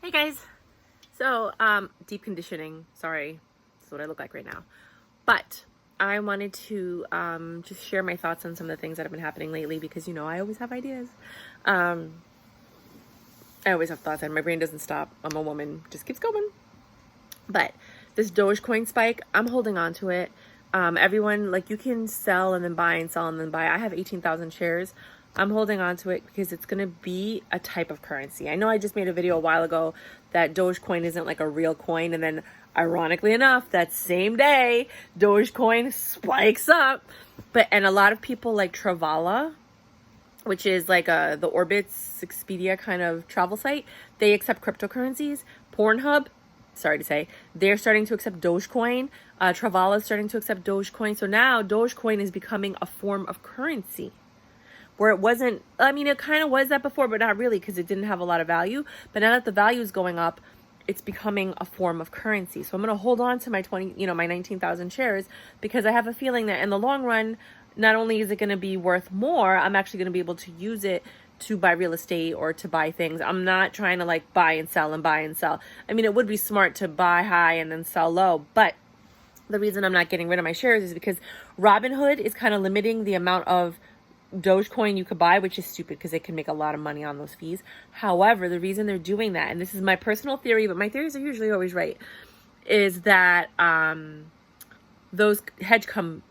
Hey guys. So, deep conditioning. Sorry, that's what I look like right now. But I wanted to just share my thoughts on some of the things that have been happening lately because I always have ideas. I always have thoughts, and my brain doesn't stop. I'm a woman, just keeps going. But this Dogecoin spike, I'm holding on to it. Everyone, like, you can sell and then buy and sell and then buy. I have 18,000 shares. I'm holding on to it because it's going to be a type of currency. I know I just made a video a while ago that Dogecoin isn't like a real coin. And then ironically enough, that same day, Dogecoin spikes up. And a lot of people like Travala, which is like the Orbitz Expedia kind of travel site, they accept cryptocurrencies. Pornhub, sorry to say, they're starting to accept Dogecoin. Travala is starting to accept Dogecoin. So now Dogecoin is becoming a form of currency. Where it wasn't, I mean, it kind of was that before, but not really because it didn't have a lot of value. But now that the value is going up, it's becoming a form of currency. So I'm going to hold on to my my 19,000 shares because I have a feeling that in the long run, not only is it going to be worth more, I'm actually going to be able to use it to buy real estate or to buy things. I'm not trying to like buy and sell and buy and sell. I mean, it would be smart to buy high and then sell low, but the reason I'm not getting rid of my shares is because Robinhood is kind of limiting the amount of Dogecoin you could buy, which is stupid because they can make a lot of money on those fees. However, the reason they're doing that, and this is my personal theory, but my theories are usually always right, is that those hedge fund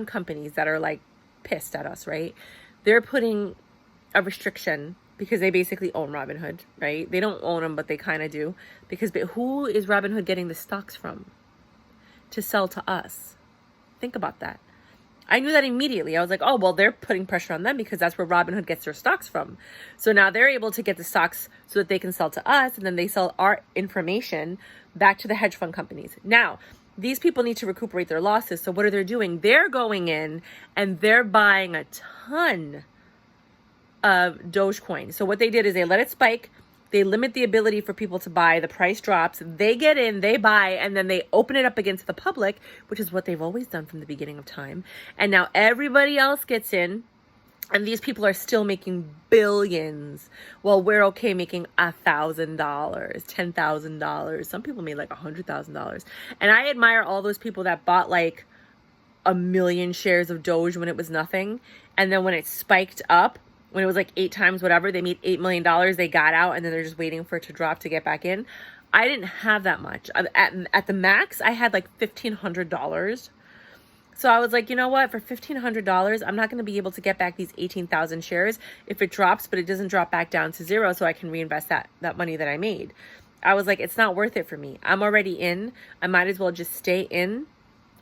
companies that are like pissed at us, right? They're putting a restriction because they basically own Robinhood, right? They don't own them, but they kind of do. But who is Robinhood getting the stocks from to sell to us? Think about that. I knew that immediately. I was like, oh, well, they're putting pressure on them because that's where Robinhood gets their stocks from. So now they're able to get the stocks so that they can sell to us, and then they sell our information back to the hedge fund companies. Now, these people need to recuperate their losses. So what are they doing? They're going in and they're buying a ton of Dogecoin. So what they did is they let it spike. They limit the ability for people to buy. The price drops. They get in, they buy, and then they open it up against the public, which is what they've always done from the beginning of time. And now everybody else gets in, and these people are still making billions. Well, we're okay making $1,000, $10,000. Some people made like $100,000. And I admire all those people that bought like 1 million shares of Doge when it was nothing. And then when it spiked up, when it was like 8 times whatever, they made $8 million, they got out, and then they're just waiting for it to drop to get back in. I didn't have that much. At the max, I had like $1,500. So I was like, you know what? For $1,500, I'm not going to be able to get back these 18,000 shares if it drops, but it doesn't drop back down to zero so I can reinvest that money that I made. I was like, it's not worth it for me. I'm already in. I might as well just stay in,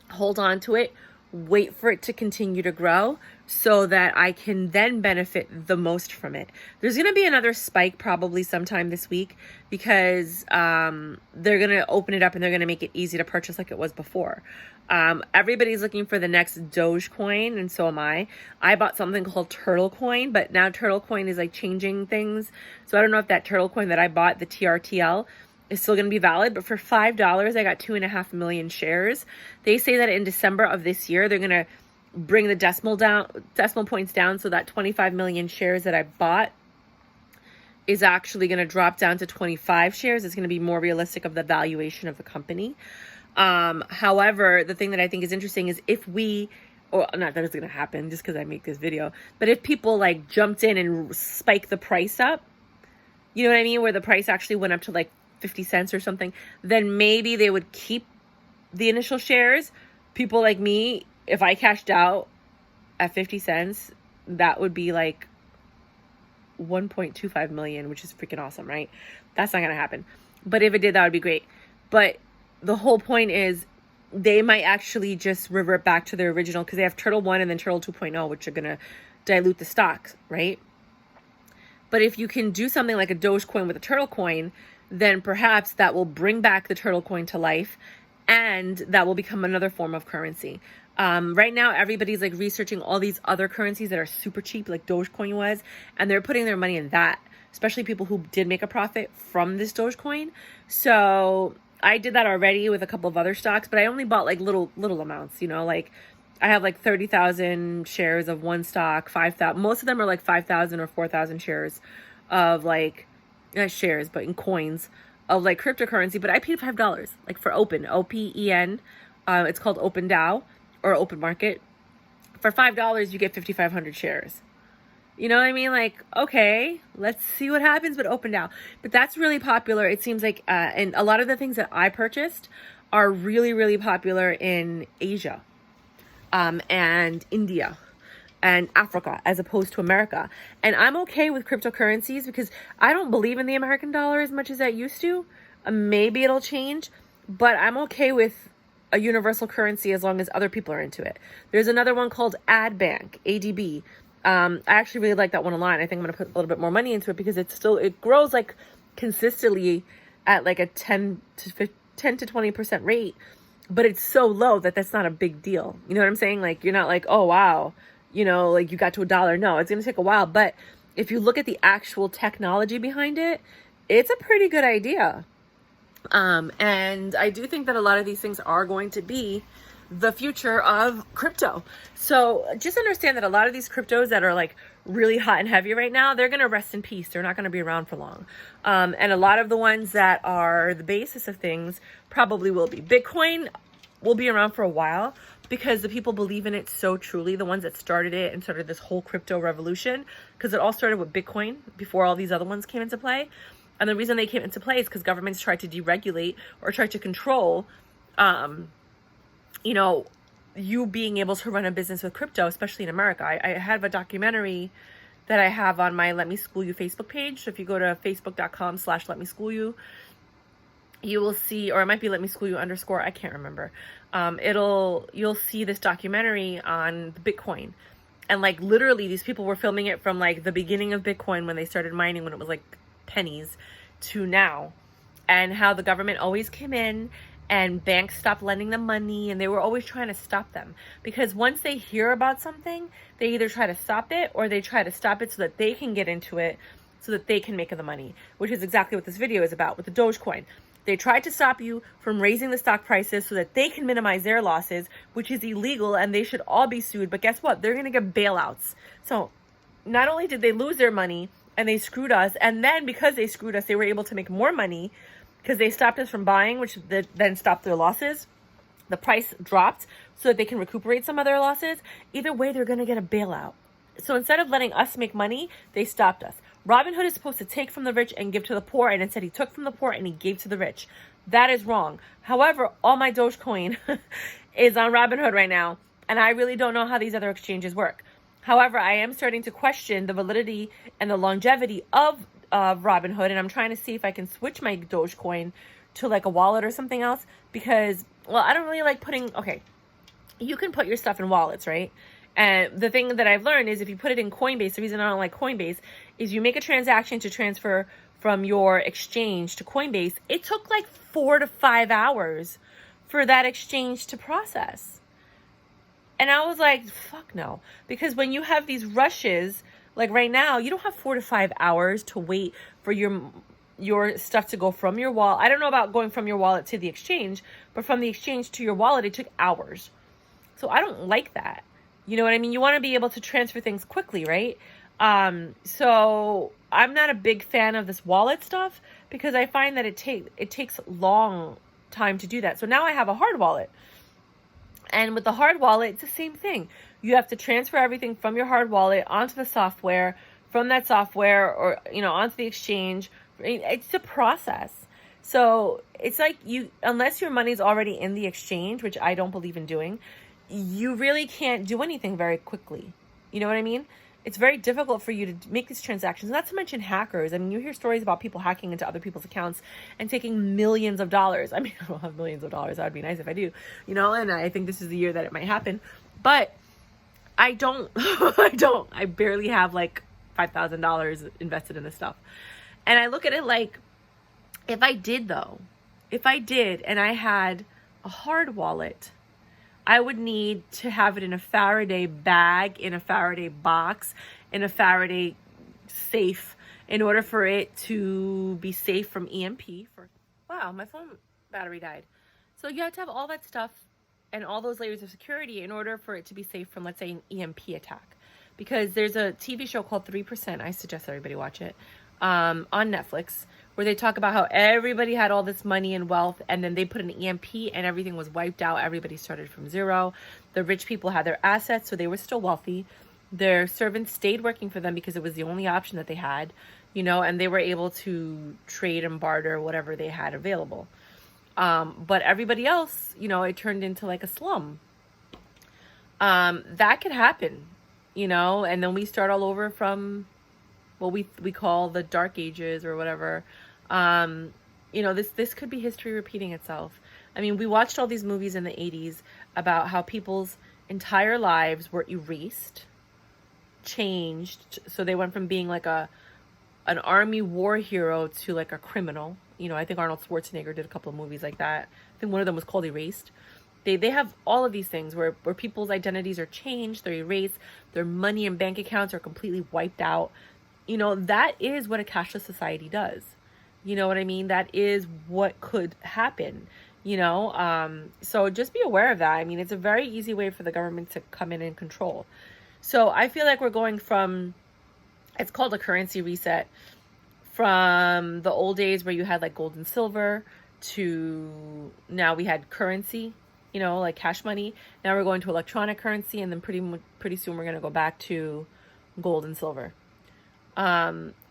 hold on to it, wait for it to continue to grow so that I can then benefit the most from it. There's going to be another spike probably sometime this week because they're going to open it up and they're going to make it easy to purchase like it was before. Everybody's looking for the next Dogecoin, and so am I. I bought something called Turtle Coin, but now Turtle Coin is like changing things. So I don't know if that Turtle Coin that I bought, the TRTL, is still going to be valid, but for $5, I got 2.5 million shares. They say that in December of this year, they're going to bring the decimal points down so that 25 million shares that I bought is actually going to drop down to 25 shares. It's going to be more realistic of the valuation of the company. However, the thing that I think is interesting is if we, or not that it's going to happen just because I make this video, but if people like jumped in and spiked the price up, you know what I mean? Where the price actually went up to like 50 cents or something, then maybe they would keep the initial shares. People like me, if I cashed out at 50 cents, that would be like 1.25 million, which is freaking awesome, right? That's not going to happen. But if it did, that would be great. But the whole point is they might actually just revert back to their original because they have Turtle 1 and then Turtle 2.0, which are going to dilute the stocks, right? But if you can do something like a Dogecoin with a Turtle Coin, then perhaps that will bring back the Turtle Coin to life and that will become another form of currency. Right now, everybody's like researching all these other currencies that are super cheap, like Dogecoin was, and they're putting their money in that, especially people who did make a profit from this Dogecoin. So I did that already with a couple of other stocks, but I only bought like little amounts, like I have like 30,000 shares of one stock, 5,000. Most of them are like 5,000 or 4,000 shares of like not shares, but in coins of like cryptocurrency. But I paid $5 like for Open, OPEN. It's called Open DAO or Open Market. For $5, you get 5,500 shares. You know what I mean? Like, okay, let's see what happens with Open DAO. But that's really popular. It seems like, and a lot of the things that I purchased are really, really popular in Asia, and India and Africa as opposed to America. And I'm okay with cryptocurrencies because I don't believe in the American dollar as much as I used to. Maybe it'll change, but I'm okay with a universal currency as long as other people are into it. There's another one called AdBank, ADB. I actually really like that one a lot. I think I'm going to put a little bit more money into it because it grows like consistently at like a 10 to 20% rate, but it's so low that that's not a big deal. You know what I'm saying? Like, you're not like, oh, wow, you know, like you got to $1. No, it's going to take a while. But if you look at the actual technology behind it, it's a pretty good idea. And I do think that a lot of these things are going to be the future of crypto. So just understand that a lot of these cryptos that are like really hot and heavy right now, they're going to rest in peace. They're not going to be around for long. And a lot of the ones that are the basis of things probably will be. Bitcoin will be around for a while because the people believe in it so truly, the ones that started it and started this whole crypto revolution, because it all started with Bitcoin before all these other ones came into play. And the reason they came into play is because governments tried to deregulate or tried to control, you know, you being able to run a business with crypto, especially in America. I have a documentary that I have on my Let Me School You Facebook page. So if you go to facebook.com/letmeschoolyu, you will see, or it might be Let Me School You _ I can't remember. You'll see this documentary on Bitcoin. And like literally these people were filming it from like the beginning of Bitcoin when they started mining, when it was like pennies, to now, and how the government always came in and banks stopped lending them money, and they were always trying to stop them, because once they hear about something, they either try to stop it or they try to stop it so that they can get into it, so that they can make the money, which is exactly what this video is about with the Dogecoin. They tried to stop you from raising the stock prices so that they can minimize their losses, which is illegal, and they should all be sued. But guess what? They're going to get bailouts. So not only did they lose their money and they screwed us, and then because they screwed us, they were able to make more money because they stopped us from buying, which then stopped their losses. The price dropped so that they can recuperate some of their losses. Either way, they're going to get a bailout. So instead of letting us make money, they stopped us. Robinhood is supposed to take from the rich and give to the poor, and instead he took from the poor and he gave to the rich. That is wrong. However, all my Dogecoin is on Robinhood right now, and I really don't know how these other exchanges work. However, I am starting to question the validity and the longevity of Robinhood, and I'm trying to see if I can switch my Dogecoin to like a wallet or something else, because, well, I don't really like okay, you can put your stuff in wallets, right? And the thing that I've learned is if you put it in Coinbase, the reason I don't like Coinbase is you make a transaction to transfer from your exchange to Coinbase. It took like 4 to 5 hours for that exchange to process. And I was like, fuck no. Because when you have these rushes, like right now, you don't have 4 to 5 hours to wait for your stuff to go from your wallet. I don't know about going from your wallet to the exchange, but from the exchange to your wallet, it took hours. So I don't like that. You know what I mean? You want to be able to transfer things quickly, right? So I'm not a big fan of this wallet stuff because I find that it takes long time to do that. So now I have a hard wallet. And with the hard wallet, it's the same thing. You have to transfer everything from your hard wallet onto the software, from that software, or, you know, onto the exchange. It's a process. So it's like unless your money's already in the exchange, which I don't believe in doing, you really can't do anything very quickly. You know what I mean? It's very difficult for you to make these transactions, not to mention hackers. I mean, you hear stories about people hacking into other people's accounts and taking millions of dollars. I mean, I don't have millions of dollars. That would be nice if I do, you know, and I think this is the year that it might happen. But I don't, I barely have like $5,000 invested in this stuff. And I look at it like, if I did and I had a hard wallet, I would need to have it in a Faraday bag, in a Faraday box, in a Faraday safe in order for it to be safe from EMP. Wow, my phone battery died. So you have to have all that stuff and all those layers of security in order for it to be safe from, let's say, an EMP attack. Because there's a TV show called 3%. I suggest everybody watch it. on Netflix, where they talk about how everybody had all this money and wealth, and then they put an EMP and everything was wiped out. Everybody started from zero. The rich people had their assets, so they were still wealthy. Their servants stayed working for them because it was the only option that they had, and they were able to trade and barter whatever they had available. But everybody else, it turned into like a slum. That could happen, and then we start all over from what we call the dark ages or whatever. This could be history repeating itself. I mean, we watched all these movies in the 80s about how people's entire lives were erased, changed, so they went from being like an army war hero to like a criminal. I think Arnold Schwarzenegger did a couple of movies like that. I think one of them was called Erased. They have all of these things where people's identities are changed, they're erased, their money and bank accounts are completely wiped out. That is what a cashless society does. You know what I mean? That is what could happen, So just be aware of that. I mean, it's a very easy way for the government to come in and control. So I feel like we're going from, it's called a currency reset, from the old days where you had like gold and silver to now we had currency, like cash money. Now we're going to electronic currency, and then pretty soon we're going to go back to gold and silver.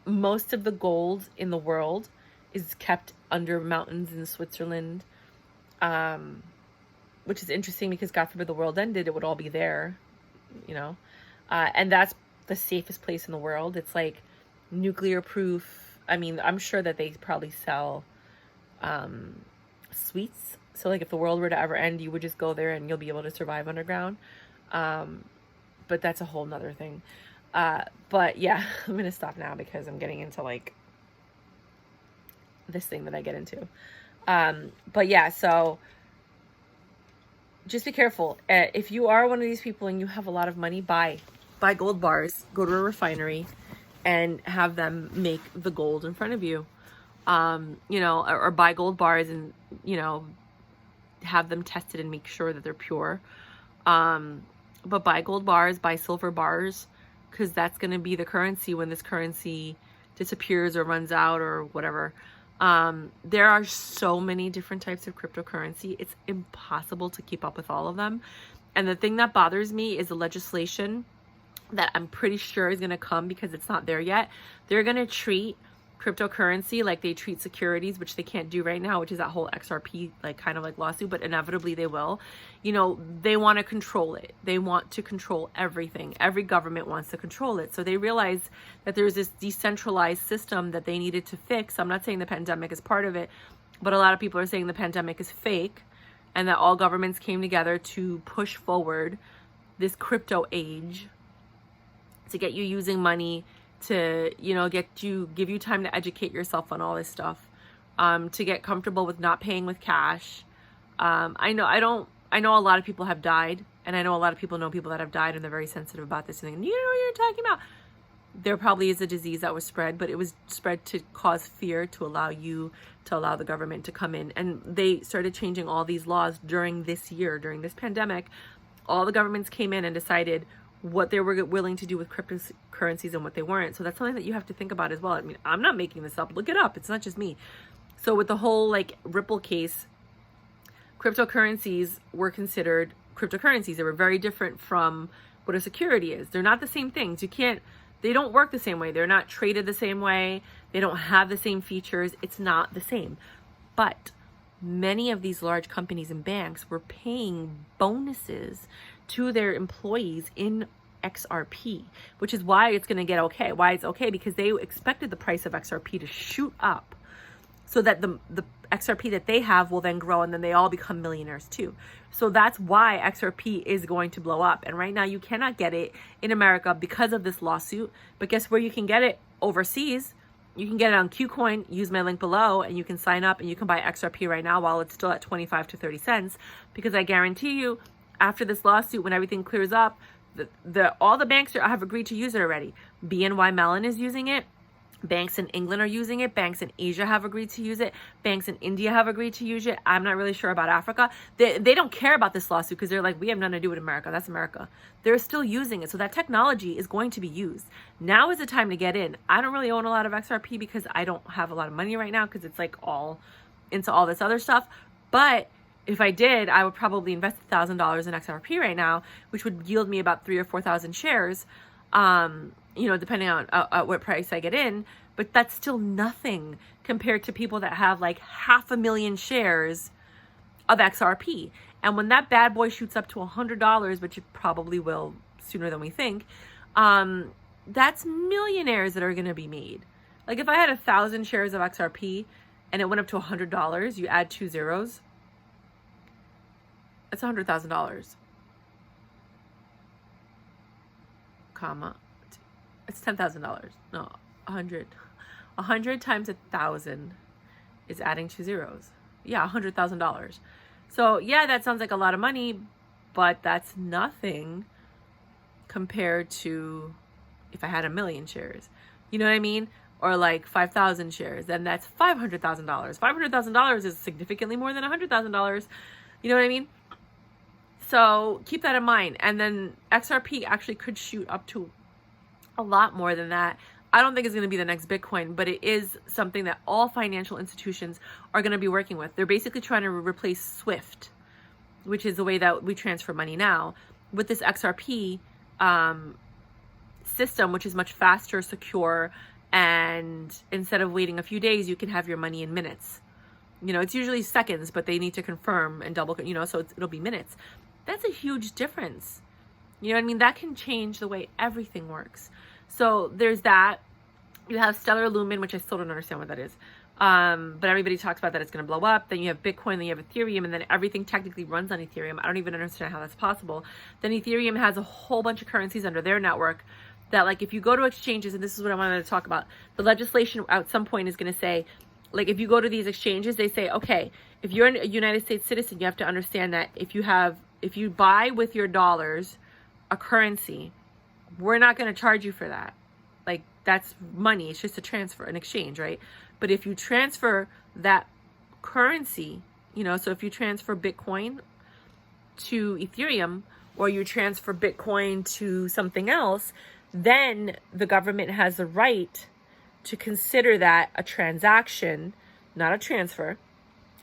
Most of the gold in the world is kept under mountains in Switzerland, which is interesting because God forbid the world ended, it would all be there, and that's the safest place in the world. It's like nuclear proof. I mean, I'm sure that they probably sell suites. So like if the world were to ever end, you would just go there and you'll be able to survive underground. But that's a whole nother thing. But yeah, I'm going to stop now because I'm getting into like this thing that I get into. But yeah, so just be careful. If you are one of these people and you have a lot of money, buy gold bars, go to a refinery and have them make the gold in front of you. Or buy gold bars and, have them tested and make sure that they're pure. But buy gold bars, buy silver bars, because that's going to be the currency when this currency disappears or runs out or whatever. There are so many different types of cryptocurrency. It's impossible to keep up with all of them. And the thing that bothers me is the legislation that I'm pretty sure is going to come because it's not there yet. They're going to treat cryptocurrency like they treat securities, which they can't do right now, which is that whole XRP kind of lawsuit, but inevitably they will. They want to control it. They want to control everything. Every government wants to control it. So they realized that there's this decentralized system that they needed to fix. I'm not saying the pandemic is part of it, but a lot of people are saying the pandemic is fake and that all governments came together to push forward this crypto age to get you using money, to give you time to educate yourself on all this stuff, to get comfortable with not paying with cash. I know a lot of people have died, and I know a lot of people know people that have died, and they're very sensitive about this and thinking, you know what you're talking about. There probably is a disease that was spread, but it was spread to cause fear, to allow the government to come in. And they started changing all these laws during this year, during this pandemic. All the governments came in and decided what they were willing to do with cryptocurrencies and what they weren't. So that's something that you have to think about as well. I mean, I'm not making this up. Look it up. It's not just me. So with the whole Ripple case, cryptocurrencies were considered cryptocurrencies. They were very different from what a security is. They're not the same things. They don't work the same way. They're not traded the same way. They don't have the same features. It's not the same. But many of these large companies and banks were paying bonuses to their employees in XRP, which is why it's going to get okay. Why it's okay? Because they expected the price of XRP to shoot up so that the XRP that they have will then grow, and then they all become millionaires too. So that's why XRP is going to blow up. And right now you cannot get it in America because of this lawsuit. But guess where you can get it? Overseas. You can get it on KuCoin. Use my link below and you can sign up and you can buy XRP right now while it's still at 25 to 30 cents. Because I guarantee you, after this lawsuit, when everything clears up, all the banks have agreed to use it already. BNY Mellon is using it. Banks in England are using it. Banks in Asia have agreed to use it. Banks in India have agreed to use it. I'm not really sure about Africa. They don't care about this lawsuit because they're like, we have nothing to do with America. That's America. They're still using it. So that technology is going to be used. Now is the time to get in. I don't really own a lot of XRP because I don't have a lot of money right now because it's like all into all this other stuff. But if I did, I would probably invest $1,000 in XRP right now, which would yield me about 3,000 or 4,000 shares. Depending on what price I get in, but that's still nothing compared to people that have like 500,000 shares of XRP. And when that bad boy shoots up to $100, which it probably will sooner than we think, that's millionaires that are going to be made. Like if I had 1,000 shares of XRP and it went up to $100, you add 2 zeros, that's $100,000. Comma. It's $10,000. No, 100. 100 times 1,000 is adding 2 zeros. Yeah, $100,000. So yeah, that sounds like a lot of money, but that's nothing compared to if I had 1,000,000 shares. You know what I mean? Or like 5,000 shares, then that's $500,000. $500,000 is significantly more than $100,000. You know what I mean? So keep that in mind. And then XRP actually could shoot up to a lot more than that. I don't think it's going to be the next Bitcoin, but it is something that all financial institutions are going to be working with. They're basically trying to replace SWIFT, which is the way that we transfer money now, with this XRP system, which is much faster, secure, and instead of waiting a few days, you can have your money in minutes. It's usually seconds, but they need to confirm and double, so it'll be minutes. That's a huge difference. You know what I mean? That can change the way everything works. So there's that. You have Stellar Lumen, which I still don't understand what that is. But everybody talks about that it's going to blow up. Then you have Bitcoin, then you have Ethereum, and then everything technically runs on Ethereum. I don't even understand how that's possible. Then Ethereum has a whole bunch of currencies under their network that, like, if you go to exchanges, and this is what I wanted to talk about, the legislation at some point is going to say, like, if you go to these exchanges, they say, okay, if you're a United States citizen, you have to understand that if you buy with your dollars a currency, we're not going to charge you for that. Like, that's money. It's just a transfer, an exchange, right? But if you transfer that currency, so if you transfer Bitcoin to Ethereum or you transfer Bitcoin to something else, then the government has the right to consider that a transaction, not a transfer,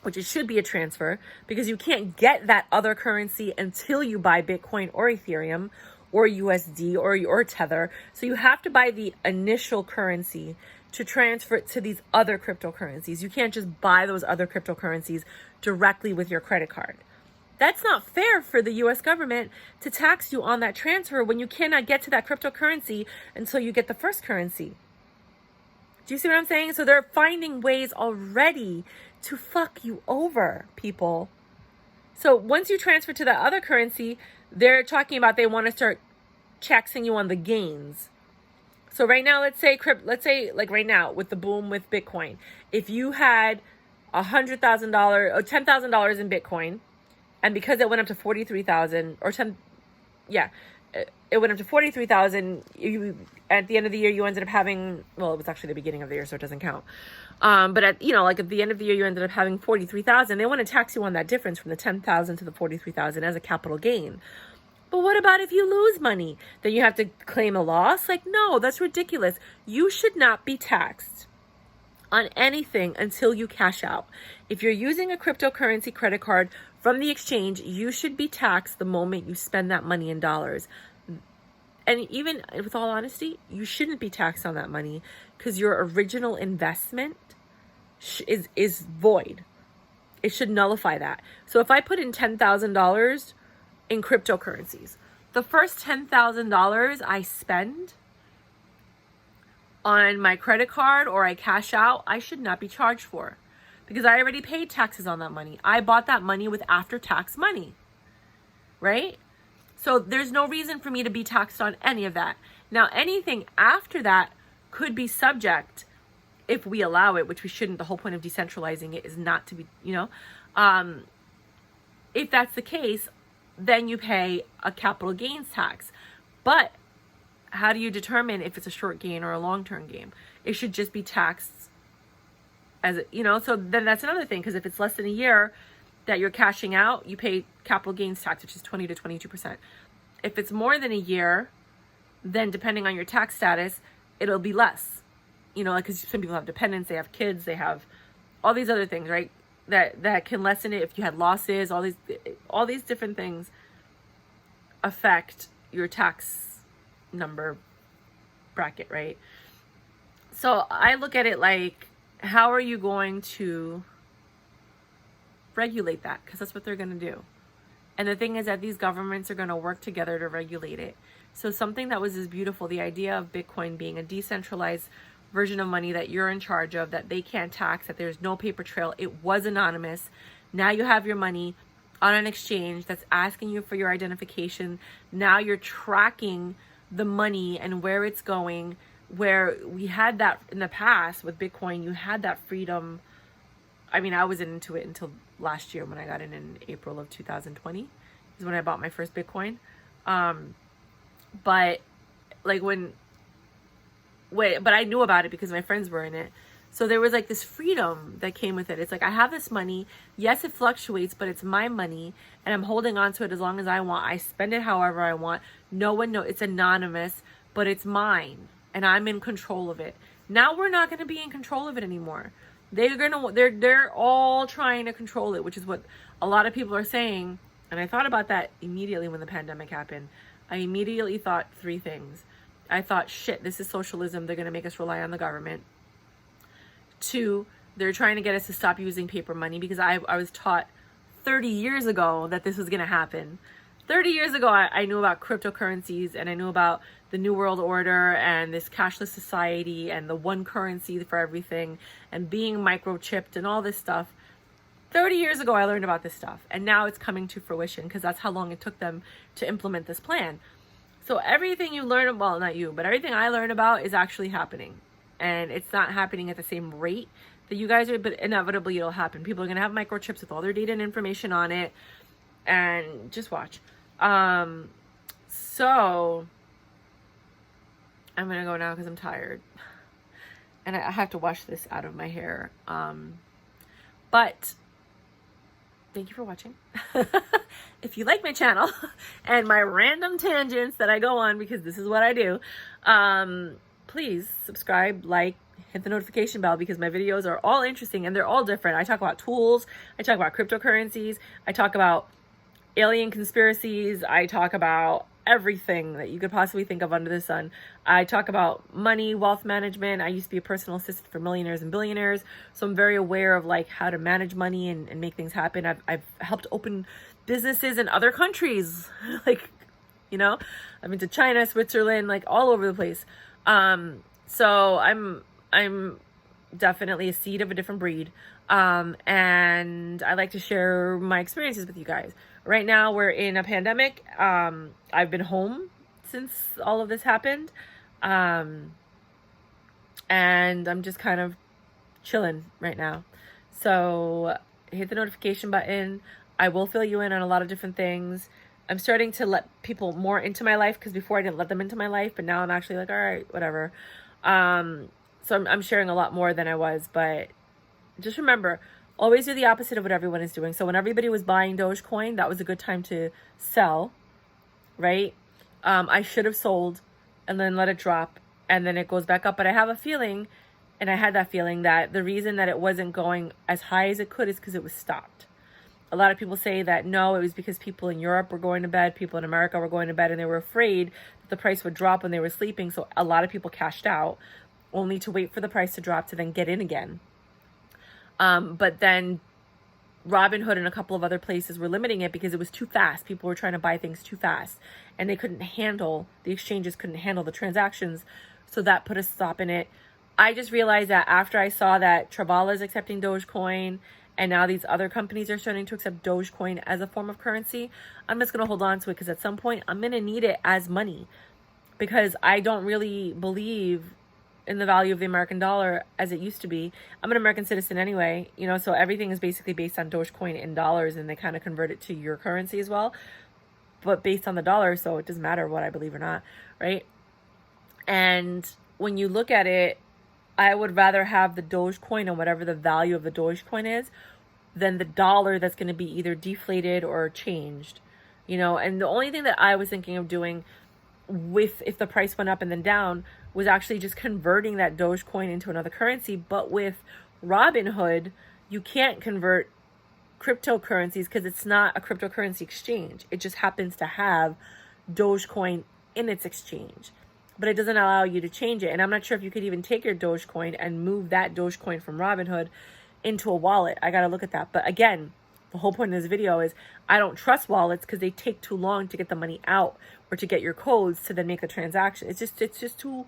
which it should be a transfer, because you can't get that other currency until you buy Bitcoin or Ethereum or USD or Tether. So you have to buy the initial currency to transfer it to these other cryptocurrencies. You can't just buy those other cryptocurrencies directly with your credit card. That's not fair for the US government to tax you on that transfer when you cannot get to that cryptocurrency until you get the first currency. Do you see what I'm saying? So they're finding ways already to fuck you over, people. So once you transfer to that other currency, they're talking about they want to start taxing you on the gains. So right now, let's say like right now with the boom with Bitcoin, if you had $100,000 or $10,000 in Bitcoin, and because it went up to 43,000 or 10, yeah, it went up to 43,000. At the end of the year, you ended up having, well, it was actually the beginning of the year, so it doesn't count. But at the end of the year, you ended up having 43,000. They want to tax you on that difference from the 10,000 to the 43,000 as a capital gain. But what about if you lose money? Then you have to claim a loss? Like, no, that's ridiculous. You should not be taxed on anything until you cash out. If you're using a cryptocurrency credit card from the exchange, you should be taxed the moment you spend that money in dollars. And even with all honesty, you shouldn't be taxed on that money because your original investment is void. It should nullify that. So if I put in $10,000 in cryptocurrencies, the first $10,000 I spend on my credit card or I cash out, I should not be charged for, because I already paid taxes on that money. I bought that money with after-tax money, right? So there's no reason for me to be taxed on any of that. Now, anything after that could be subject, if we allow it, which we shouldn't. The whole point of decentralizing it is not to be, if that's the case, then you pay a capital gains tax. But how do you determine if it's a short gain or a long-term gain? it should just be taxed as, you know, so then that's another thing. Because if it's less than a year that you're cashing out, you pay capital gains tax, which is 20 to 22%. If it's more than a year, then depending on your tax status, it'll be less, you know, like, because some people have dependents, they have kids, they have all these other things, right? That can lessen it. If you had losses, all these different things affect your tax number bracket, right? So I look at it like, how are you going to regulate that? Because that's what they're going to do. And the thing is that these governments are going to work together to regulate it. So something that was as beautiful, the idea of Bitcoin being a decentralized version of money that you're in charge of, that they can't tax, that there's no paper trail. It was anonymous. Now you have your money on an exchange that's asking you for your identification. Now you're tracking the money and where it's going, where we had that in the past with Bitcoin. You had that freedom. I mean, I wasn't into it until last year when I got in April of 2020 is when I bought my first Bitcoin. But like but I knew about it because my friends were in it. So there was like this freedom that came with it. It's like, I have this money. Yes, it fluctuates, but it's my money and I'm holding on to it as long as I want. I spend it however I want. No one knows. It's anonymous, but it's mine and I'm in control of it. Now we're not going to be in control of it anymore. They're all trying to control it, which is what a lot of people are saying. And I thought about that immediately when the pandemic happened. I immediately thought three things. I thought, shit, this is socialism. They're going to make us rely on the government. 2, they're trying to get us to stop using paper money, because I was taught 30 years ago that this was going to happen. 30 years ago, I knew about cryptocurrencies, and I knew about the New World Order and this cashless society and the one currency for everything and being microchipped and all this stuff. 30 years ago, I learned about this stuff, and now it's coming to fruition because that's how long it took them to implement this plan. So everything you learn, well, not you, but everything I learn about is actually happening. And it's not happening at the same rate that you guys are, but inevitably it'll happen. People are going to have microchips with all their data and information on it. And just watch. So I'm going to go now because I'm tired. And I have to wash this out of my hair. But thank you for watching. If you like my channel and my random tangents that I go on, because this is what I do, please subscribe, like, hit the notification bell, because my videos are all interesting and they're all different. I talk about tools, I talk about cryptocurrencies, I talk about alien conspiracies, I talk about everything that you could possibly think of under the sun. I talk about money, wealth management. I used to be a personal assistant for millionaires and billionaires, so I'm very aware of like how to manage money and make things happen. I've helped open businesses in other countries, like, you know, I've been to China, Switzerland, like all over the place. So I'm definitely a seed of a different breed. And I like to share my experiences with you guys. Right now we're in a pandemic. I've been home since all of this happened. And I'm just kind of chilling right now. So hit the notification button. I will fill you in on a lot of different things. I'm starting to let people more into my life, because before I didn't let them into my life, but now I'm actually like, all right, whatever. So I'm sharing a lot more than I was, but just remember, always do the opposite of what everyone is doing. So when everybody was buying Dogecoin, that was a good time to sell, right? I should have sold and then let it drop, and then it goes back up. But I have a feeling, and I had that feeling, that the reason that it wasn't going as high as it could is because it was stopped. A lot of people say that no, it was because people in Europe were going to bed, people in America were going to bed, and they were afraid that the price would drop when they were sleeping. So a lot of people cashed out, only to wait for the price to drop to then get in again. But then Robinhood and a couple of other places were limiting it because it was too fast. People were trying to buy things too fast, and they couldn't handle, the exchanges couldn't handle the transactions. So that put a stop in it. I just realized that after I saw that Travala is accepting Dogecoin, and now these other companies are starting to accept Dogecoin as a form of currency, I'm just going to hold on to it, because at some point I'm going to need it as money, because I don't really believe in the value of the American dollar as it used to be. I'm an American citizen anyway, you know, so everything is basically based on Dogecoin in dollars, and they kind of convert it to your currency as well, but based on the dollar, so it doesn't matter what I believe or not, right? And when you look at it, I would rather have the Dogecoin and whatever the value of the Dogecoin is than the dollar that's going to be either deflated or changed, you know. And the only thing that I was thinking of doing with, if the price went up and then down, was actually just converting that Dogecoin into another currency. But with Robinhood, you can't convert cryptocurrencies because it's not a cryptocurrency exchange. It just happens to have Dogecoin in its exchange, but it doesn't allow you to change it. And I'm not sure if you could even take your Dogecoin and move that Dogecoin from Robinhood into a wallet. I got to look at that. But again, the whole point of this video is I don't trust wallets because they take too long to get the money out or to get your codes to then make the transaction. It's just too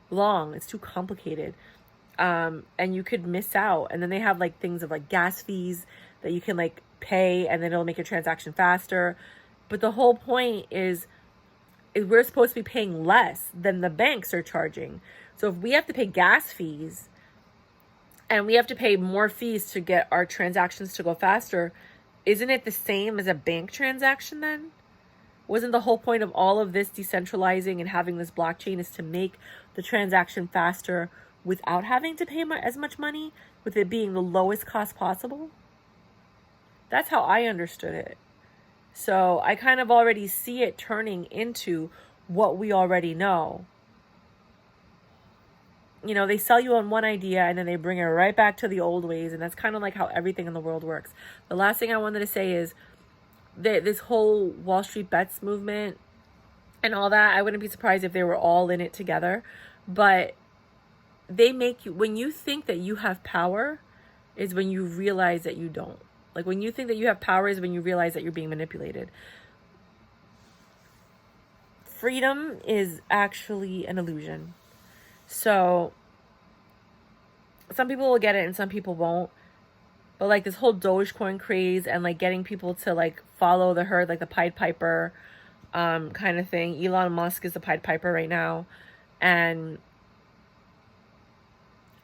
long. It's too complicated. And you could miss out. And then they have like things of like gas fees that you can like pay, and then it'll make your transaction faster. But the whole point is we're supposed to be paying less than the banks are charging. So if we have to pay gas fees and we have to pay more fees to get our transactions to go faster, isn't it the same as a bank transaction then? Wasn't the whole point of all of this decentralizing and having this blockchain is to make the transaction faster without having to pay as much money, with it being the lowest cost possible? That's how I understood it. So I kind of already see it turning into what we already know. You know, they sell you on one idea and then they bring it right back to the old ways. And that's kind of like how everything in the world works. The last thing I wanted to say is that this whole Wall Street bets movement and all that, I wouldn't be surprised if they were all in it together. But they make you, when you think that you have power, is when you realize that you don't. Like when you think that you have power is when you realize that you're being manipulated. Freedom is actually an illusion. So some people will get it and some people won't. But like this whole Dogecoin craze and like getting people to like follow the herd, like the Pied Piper kind of thing. Elon Musk is the Pied Piper right now. And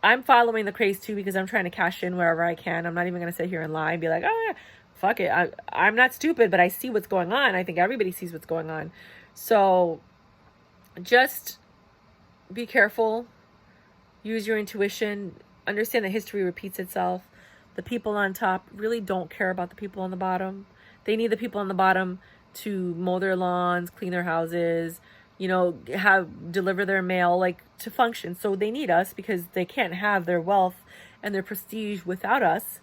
I'm following the craze too because I'm trying to cash in wherever I can. I'm not even going to sit here and lie and be like, oh, yeah, fuck it. I'm not stupid, but I see what's going on. I think everybody sees what's going on. So just be careful. Use your intuition. Understand that history repeats itself. The people on top really don't care about the people on the bottom. They need the people on the bottom to mow their lawns, clean their houses, you know, deliver their mail, like to function. So they need us because they can't have their wealth and their prestige without us.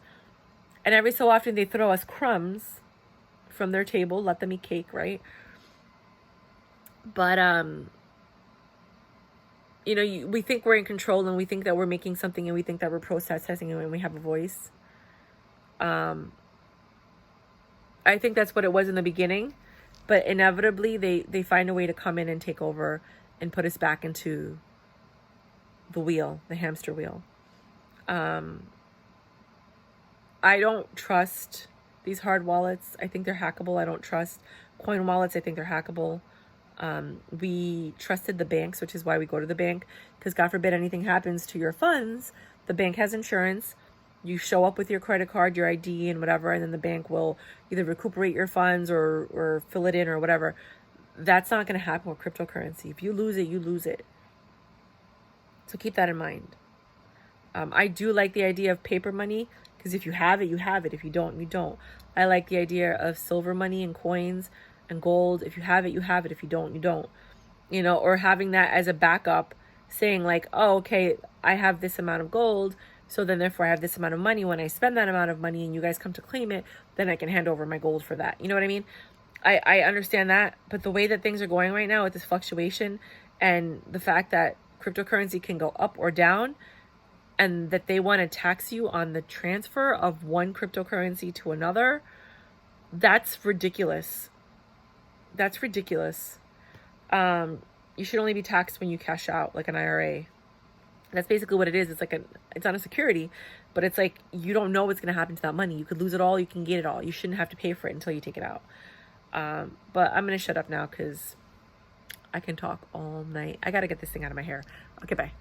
And every so often they throw us crumbs from their table, let them eat cake, right? But, you know, we think we're in control and we think that we're making something and we think that we're processing and we have a voice. I think that's what it was in the beginning. But inevitably, they find a way to come in and take over and put us back into the wheel, the hamster wheel. I don't trust these hard wallets. I think they're hackable. I don't trust coin wallets. I think they're hackable. We trusted the banks, which is why we go to the bank. Because God forbid anything happens to your funds, the bank has insurance. You show up with your credit card, your ID and whatever, and then the bank will either recuperate your funds or fill it in or whatever. That's not going to happen with cryptocurrency. If you lose it, you lose it. So keep that in mind. I do like the idea of paper money because if you have it, you have it. If you don't, you don't. I like the idea of silver money and coins and gold. If you have it, you have it. If you don't, you don't. You know, or having that as a backup, saying like, oh, okay, I have this amount of gold. So then therefore I have this amount of money. When I spend that amount of money and you guys come to claim it, then I can hand over my gold for that. You know what I mean? I understand that. But the way that things are going right now with this fluctuation and the fact that cryptocurrency can go up or down and that they want to tax you on the transfer of one cryptocurrency to another, that's ridiculous. That's ridiculous. You should only be taxed when you cash out, like an IRA. That's basically what it is. It's like it's not a security, but it's like you don't know what's going to happen to that money. You could lose it all. You can get it all. You shouldn't have to pay for it until you take it out. But I'm going to shut up now because I can talk all night. I got to get this thing out of my hair. Okay, bye.